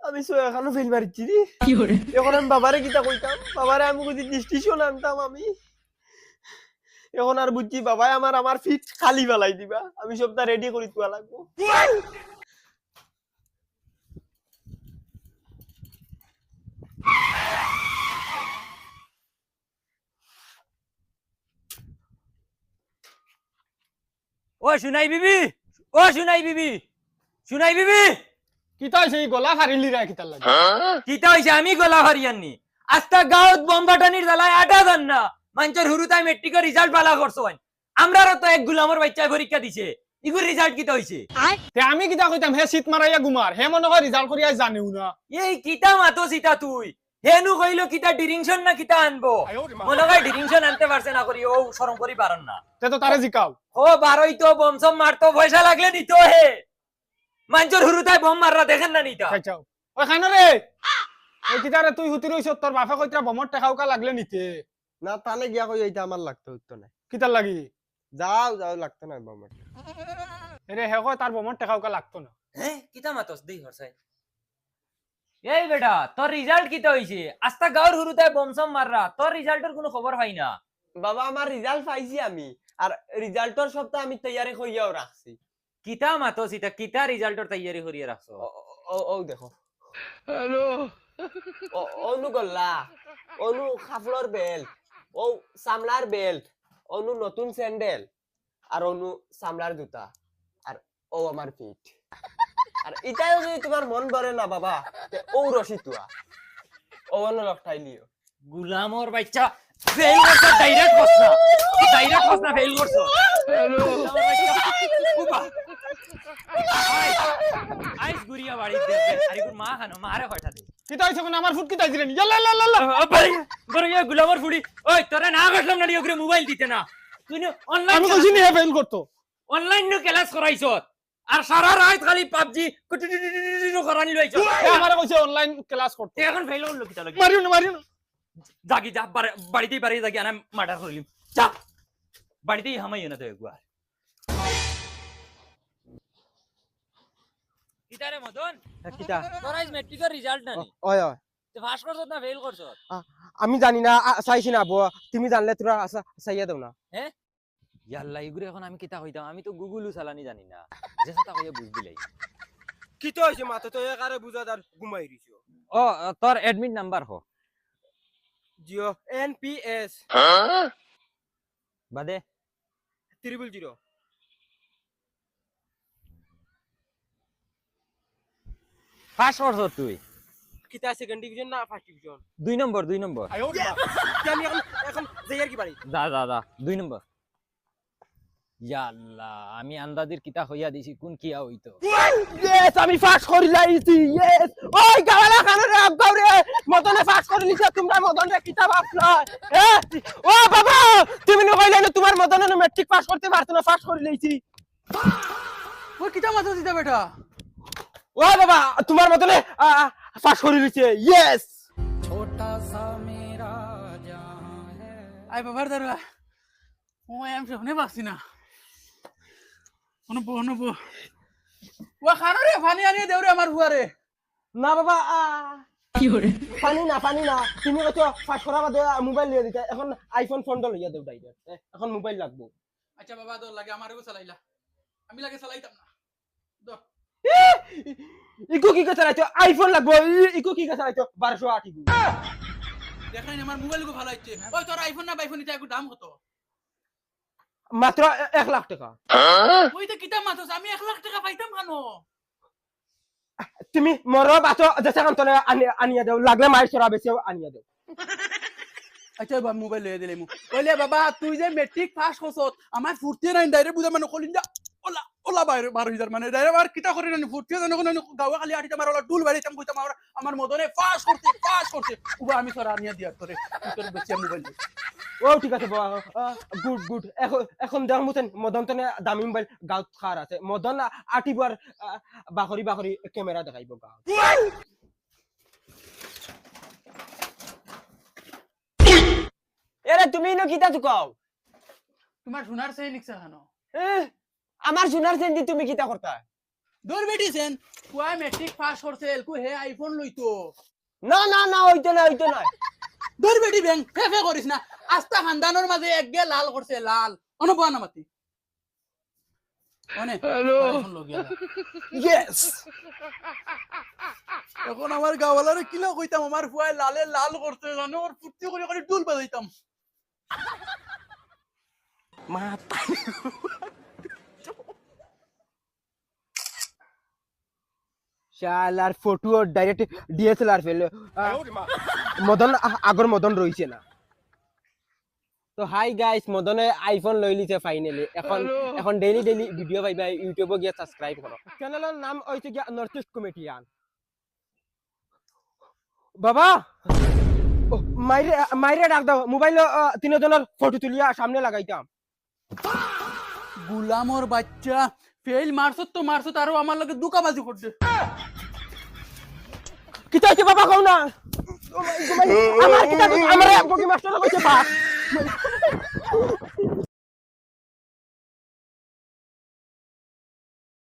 আমি সো এখনো ফেল মারিছি রে। এখন আমি বাবারে কিতা কইতাম, বাবারে আমি কইছি ডিস্টিশন আনতাম আমি। এখন আর বুঝছি বাবাই আমার ফিট খালি ফেলাই দিবা, আমি সবটা রেডি করি তুয়া লাগবো। ও শুনাই বিবি, ও শুনাই বিবি, শুনাই বিবি, কিতা হইছে এই গলা ফারিলি রা কিতা লাগে? কিতা হইছে আমি গলা হারিয়াননি। আস্তা গাঁৱত বম বাটানির জ্বালায় আটা জান না মানুষের হুরুতাই মেট্রিকের রেজাল্ট বালা করছো। আমরারও তো এক গুলামর বাচ্চায় পরীক্ষা দিছে, ইগুর রেজাল্ট কিতা হইছে? তে আমি কিতা কইতাম হে শীত মারাইয়া গুমার, হে মনে হয় রেজাল্ট করিয়া জানিও না। এই কিতা মাতো সিতা তুই হেনু কইলো কিতা ডিরিংশন না কিতা আনবো, মনে হয় ডিরিংশন আনতে পারছে না করি ও শরম করি পারন না। তে তো তারে জিকাও। ও বারোই তো বমসম মারতো, পয়সা লাগলে নিত হে। মানুষের হুরুতাই বম মাররা দেখেন না নিতা। খাইছাও ওই খাইনো রে, এই কিতারে তুই হুতি রইছ, তোর বাপে কইতা বমর টেকাউকা লাগলে নিতে না তানে গিয়া কই এইটা আমার লাগতো হইতো না। কিতার লাগি? যাও যাও লাগতো না বমর। এরে হে কয় তার বমর টেকাউকা লাগতো না। হ্যাঁ কিতা মাতস দেই হরসাই। এই বেটা তোর রেজাল্ট কিতা হইছে? আস্তা গাঁর হুরুতাই বমসম মাররা, তোর রেজাল্টের কোনো খবর পাই না। বাবা আমার রেজাল্ট পাইছি আমি, আর রেজাল্টের সপ্তাহ আমি তৈয়ারি করিয়াও রাখছি। কিতা মাতস ইতা, কিতা রেজাল্টের তৈয়ারি করিয়া রাখছো? ও দেখো হ্যালো, অনু গল্লা, অনু খাফলর বেল্ট, ও সামলার বেল্ট, অনু নতুন স্যান্ডেল, আর অনু সামলার জুতা, আর ও আমার ফিট। আর এটাও যদি তোমার মন ভরে না বাবা, ও রশি তুয়া ও অন্য লকটাই লিও। গুলামর বাচ্চা ফেল করছ, ডাইরেক্ট করছ না, ডাইরেক্ট করছ না, ফেল করছ। হ্যালো আইস গুরিয়া বাড়ি দে, আরে গুর মা খানো মারে হঠাৎ কিতা হইছে কোন আমার ফুট কিতা দিলেন? ইয়াল্লা লা লা লা বাড়ি গরিয়া গুলামর ফুড়ি। ওই তোরে না গছলাম না দিও করে মোবাইল দিতে না, তুই অনলাইন আমি কইছি নি হে ফেল করতো। অনলাইন নো ক্লাস করাইছ আর সারা রাত খালি পাবজি কুটুটুটুটু করানি লইছ। হে আমারে কইছে অনলাইন ক্লাস করতে। এখন ফেল হলো কিতা লাগি? মারিও না মারিও না। জাগি যা বাড়িতেই বাড়ি জাগি আনা মার্ডার হইলিম। যা বাড়িতেই হামাইও না তো একবার। কিতারে মদন কিতা তোর আজ মেট্রিকের রেজাল্ট নানি, ওই ওই তুই পাস করছ না ফেল করছ? আমি জানি না, চাইছি না বউ, তুমি জানলে তোরা চাইয়া দাও না। হ্যাঁ ইয়াল্লা ইগুরে এখন আমি কিতা কইতাম, আমি তো গুগলও চালানি জানি না, যে সাথে কইয়া বুঝবি লাই। কিতা হইছে মাথা তো একারে বুঝা তার ঘুমাই দিছো। ও তোর অ্যাডমিট নাম্বার হ জিও NPS বাদে 000। পাস করছ তুই? কিতা সেকেন্ড ডিভিশন না ফার্স্ট ডিভিশন? 2 নম্বর 2 নম্বর। আমি এখন যাইয়ার কি বাড়ি? যা যা যা 2 নম্বর। ইয়াল্লা আমি আন্দাদির কিতা হইয়া দিছি, কোন কিয়া হইতো। ইয়েস আমি ফাস্ট করি লাইছি। ইয়েস ওই গাওয়ালা খানের আব্বাও রে মদনে ফাস্ট করে লিছে, তোমরা মদনে কিতাব আপলা ও বাবা তুমি ন কইলে না তোমার মদনে ম্যাট্রিক পাস করতে পারতো না, ফাস্ট করে লাইছি। ওই কিতা মাথা দিতা বেটা? ও বাবা তোমার মদনে ফাস্ট করে লিছে। ইয়েস আই বাবার দাঁড়া, ও আমি শুনে পাচ্ছি না। অনুপ অনুপ ও খানো রে, পানি আনিয়ে দেও রে আমার হুয়ারে। না বাবা পানি না তুমি কত ফাস্ট করা বাদে মোবাইল লিয়ে দিতে, এখন আইফোন ফোনটা লইয়া দেও ডাইরেক্ট, এখন মোবাইল লাগবো। আচ্ছা বাবা দর লাগে আমারও চালাইলা, আমি লাগে চালাইতাম না। দর ইকো কি কথা চালাইতো? আইফোন লাগবো। ইকো কি কথা চালাইতো? 1208 ইকো। দেখাই না আমার মোবাইল গো ভালো হচ্ছে। ওই তোর আইফোন না আইফোন এটা একটু দাম কত? মাত্র 1 লাখ টাকা। ওই তো কিতা মাথা, আমি 1 লাখ টাকা পাইতাম কেন? তুমি মরো বাতো দেশে কান তোলে আনিয়া দেও, লাগলে মাইর ছড়া বেশি আনিয়া দেও। আচ্ছা বাবা মোবাইল লয়ে দিলে মু কইলে বাবা তুই যে মেট্রিক পাস করছত আমার ফুর্তি নাই ডাইরেক্ট বুঝা মানে কলিন যা ওলা ওলা বাইরে 12,000 মানে ডাইরেক্ট আর কিতা করে না ফুর্তি জানো কোন গাওয়া খালি আটিটা মার ওলা ডুল বাড়িতাম কইতাম আমার মদনে পাস করতে উবা আমি তোরা আনিয়া দিয়া তোরে তোর বেশি মোবাইল। ও ঠিক আছে বাবা, গুড এখন দেখ মুতেন মদন তনে দামি মোবাইল গাঁত খার আছে, মদন আটিবার বাখরি ক্যামেরা দেখাইব গাঁত। এরে তুমি ন কিতা চুকাও? তোমার সোনার চেইন নিকছা কেন? আমার সোনার চেন দি তুমি কিতা করতা? দূর বেটিছেন কুয়া মেট্রিক পাস করছে এলকু হে আইফোন লইতো না না না হইতো না হইতো না দূর বেটি ব্যাং ফে করিস না আস্তা খানদানোর মাঝে একগে লাল করছে লাল অনুপা না মাতি অনে হ্যালো ইয়েস এখন আমার গাওয়ালারে কিলা কইতাম আমার ফুয়ায় লালে লাল করতে জানো ওর ফুর্তি করে করে ডুল বাজাইতাম মাথা শালার ফটো ডাইরেক্ট ডিএসএলআর ফেলে মদন আগর মদন রইছে না তো হাই গাইস মদনে আইফোন লই লিছে ফাইনালি এখন ডেইলি ডেইলি ভিডিও পাইবা ইউটিউবে গিয়ে সাবস্ক্রাইব করো চ্যানেলের নাম হইছে গিয়া নর্থ ইস্ট কমেডিয়ান বাবা মাইরে মাইরে ডাক দাও মোবাইল তিনজনের ফটো তুলিয়া সামনে লাগাইতাম গুলামর বাচ্চা ফেল মারছত আরো আমার লগে দুকাবাজি করছে কিতা হইছে বাবা কও না আমার কিতা আমার বগি মাস্টার কইছে বাপ